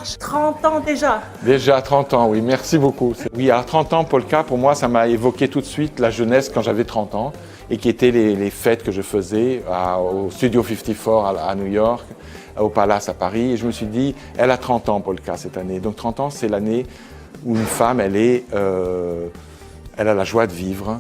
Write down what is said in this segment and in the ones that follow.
marche 30 ans déjà. Déjà 30 ans, oui, merci beaucoup. Oui, à 30 ans, Polka, pour moi, ça m'a évoqué tout de suite la jeunesse quand j'avais 30 ans et qui étaient les fêtes que je faisais au Studio 54 à New York, au Palace à Paris. Et je me suis dit, elle a 30 ans, Polka, cette année. Donc 30 ans, c'est l'année où une femme, elle a la joie de vivre.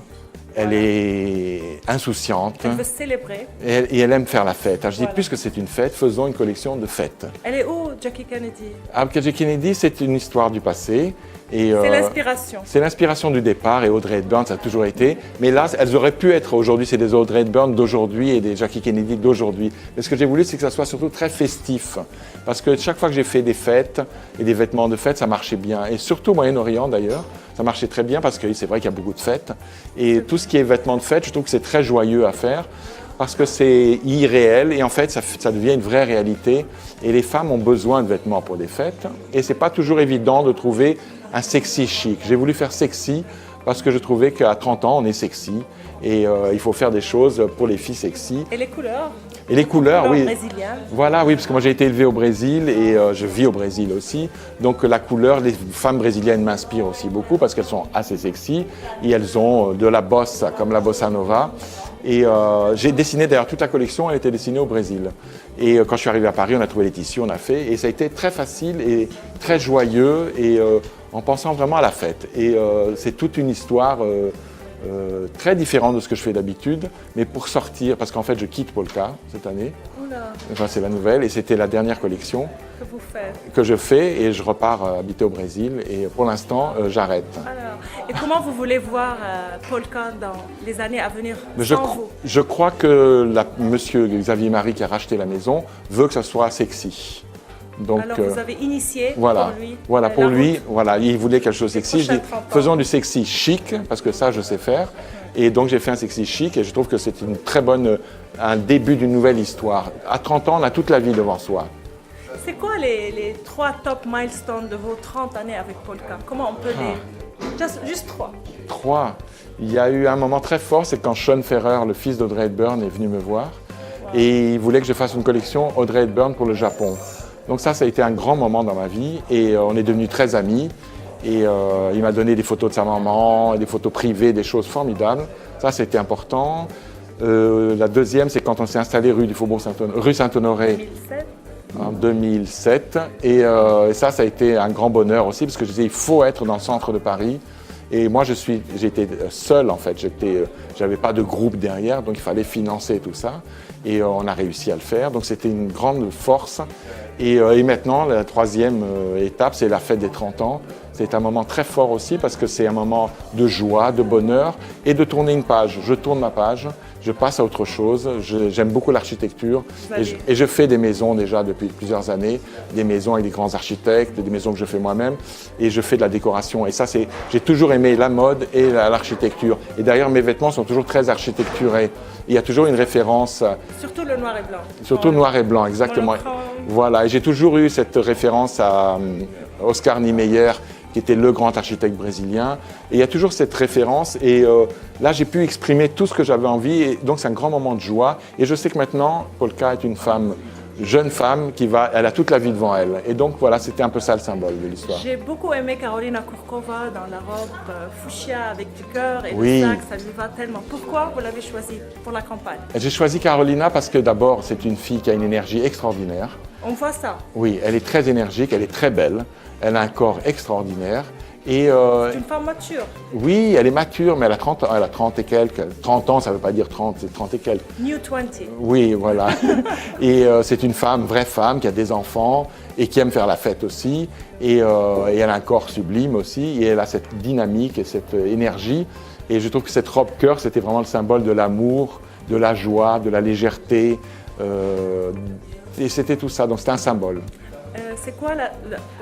Elle est insouciante. Elle veut célébrer. Et elle aime faire la fête. Alors je dis, puisque c'est une fête, faisons une collection de fêtes. Elle est où, Jackie Kennedy? Jackie Kennedy, c'est une histoire du passé. C'est l'inspiration. C'est l'inspiration du départ et Audrey Hepburn, ça a toujours été. Mais là, elles auraient pu être aujourd'hui, c'est des Audrey Hepburn d'aujourd'hui et des Jackie Kennedy d'aujourd'hui. Mais ce que j'ai voulu, c'est que ça soit surtout très festif. Parce que chaque fois que j'ai fait des fêtes et des vêtements de fête, ça marchait bien. Et surtout au Moyen-Orient d'ailleurs, ça marchait très bien parce que c'est vrai qu'il y a beaucoup de fêtes. Et tout ce qui est vêtements de fête, je trouve que c'est très joyeux à faire parce que c'est irréel et en fait, ça devient une vraie réalité. Et les femmes ont besoin de vêtements pour des fêtes. Et c'est pas toujours évident de trouver un sexy chic. J'ai voulu faire sexy parce que je trouvais qu'à 30 ans, on est sexy et il faut faire des choses pour les filles sexy. Et les couleurs? Et les couleurs, oui. Brésiliennes. Voilà, oui, parce que moi j'ai été élevé au Brésil et je vis au Brésil aussi. Donc la couleur, les femmes brésiliennes m'inspirent aussi beaucoup parce qu'elles sont assez sexy et elles ont de la bossa, comme la bossa nova. Et j'ai dessiné d'ailleurs toute la collection, elle était dessinée au Brésil. Et quand je suis arrivé à Paris, on a trouvé les tissus, on a fait. Et ça a été très facile et très joyeux et en pensant vraiment à la fête. Et c'est toute une histoire très différente de ce que je fais d'habitude, mais pour sortir, parce qu'en fait je quitte Polka cette année. Enfin, c'est la nouvelle et c'était la dernière collection que je fais et je repars habiter au Brésil et pour l'instant j'arrête. Alors, et comment vous voulez voir Polka dans les années à venir sans vous? Je crois que monsieur Xavier Marie qui a racheté la maison veut que ça soit sexy. Donc, alors vous avez initié voilà, pour lui. Voilà, pour lui, voilà, il voulait quelque chose de sexy. Je dis, faisons du sexy chic, parce que ça, je sais faire. Et donc, j'ai fait un sexy chic et je trouve que c'est une très bonne, un début d'une nouvelle histoire. À 30 ans, on a toute la vie devant soi. C'est quoi les 3 top milestones de vos 30 années avec Polka? Comment on peut les... Juste 3. 3. Il y a eu un moment très fort, c'est quand Sean Ferrer, le fils d'Audrey Hepburn, est venu me voir. Wow. Et il voulait que je fasse une collection Audrey Hepburn pour le Japon. Donc ça a été un grand moment dans ma vie et on est devenus très amis. Et il m'a donné des photos de sa maman, des photos privées, des choses formidables. Ça, c'était important. La deuxième, c'est quand on s'est installé rue du Faubourg rue Saint-Honoré en 2007. Et ça a été un grand bonheur aussi parce que je disais, il faut être dans le centre de Paris. Et moi, j'étais seul en fait, j'avais pas de groupe derrière, donc il fallait financer tout ça. Et on a réussi à le faire, donc c'était une grande force. Et maintenant, la troisième étape, c'est la fête des 30 ans. C'est un moment très fort aussi parce que c'est un moment de joie, de bonheur et de tourner une page. Je tourne ma page, je passe à autre chose. J'aime beaucoup l'architecture et je fais des maisons déjà depuis plusieurs années, des maisons avec des grands architectes, des maisons que je fais moi-même et je fais de la décoration. Et ça, j'ai toujours aimé la mode et l'architecture. Et d'ailleurs, mes vêtements sont toujours très architecturés. Il y a toujours une référence. Surtout le noir et blanc. Surtout le noir et blanc, exactement. Voilà, et j'ai toujours eu cette référence à Oscar Niemeyer, qui était le grand architecte brésilien. Et il y a toujours cette référence. Et là, j'ai pu exprimer tout ce que j'avais envie. Et donc, c'est un grand moment de joie. Et je sais que maintenant, Polka est une jeune femme, elle a toute la vie devant elle. Et donc, voilà, c'était un peu ça le symbole de l'histoire. J'ai beaucoup aimé Karolina Kurkova dans la robe fuchsia avec du cœur et oui. Le sac, ça lui va tellement. Pourquoi vous l'avez choisie pour la campagne? J'ai choisi Karolina parce que d'abord, c'est une fille qui a une énergie extraordinaire. On voit ça. Oui, elle est très énergique, elle est très belle. Elle a un corps extraordinaire. C'est une femme mature. Oui, elle est mature, mais elle a 30 ans, elle a 30 et quelques. 30 ans, ça ne veut pas dire 30, c'est 30 et quelques. New 20. Oui, voilà. Et c'est une vraie femme, qui a des enfants et qui aime faire la fête aussi. Et elle a un corps sublime aussi. Et elle a cette dynamique et cette énergie. Et je trouve que cette robe cœur, c'était vraiment le symbole de l'amour, de la joie, de la légèreté. Et c'était tout ça, donc c'était un symbole. C'est quoi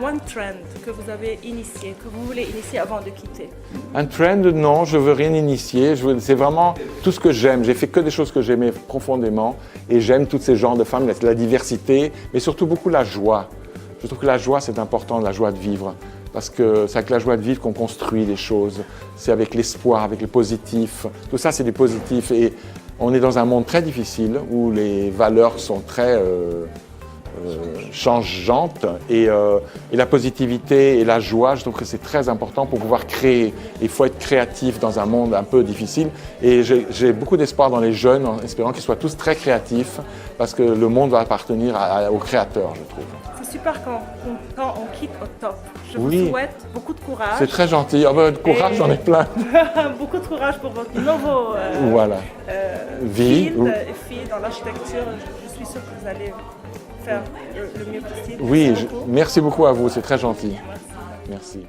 one trend que vous avez initié, que vous voulez initier avant de quitter? Un trend, non, je veux rien initier. C'est vraiment tout ce que j'aime. J'ai fait que des choses que j'aimais profondément et j'aime tous ces genres de femmes, la diversité, mais surtout beaucoup la joie. Je trouve que la joie, c'est important, la joie de vivre. Parce que c'est avec la joie de vivre qu'on construit les choses. C'est avec l'espoir, avec le positif. Tout ça, c'est du positif. Et on est dans un monde très difficile où les valeurs sont très changeante et la positivité et la joie, je trouve que c'est très important pour pouvoir créer. Il faut être créatif dans un monde un peu difficile et j'ai beaucoup d'espoir dans les jeunes en espérant qu'ils soient tous très créatifs parce que le monde va appartenir aux créateurs, je trouve. C'est super quand on quitte au top. Je Oui. vous souhaite beaucoup de courage. C'est très gentil. Oh, ben, courage, j'en ai plein. Beaucoup de courage pour votre nouveau Voilà. Vie. field et fille dans l'architecture. Je suis sûre que vous allez faire le mieux possible. Oui, Merci beaucoup. merci beaucoup à vous, c'est très gentil. Merci.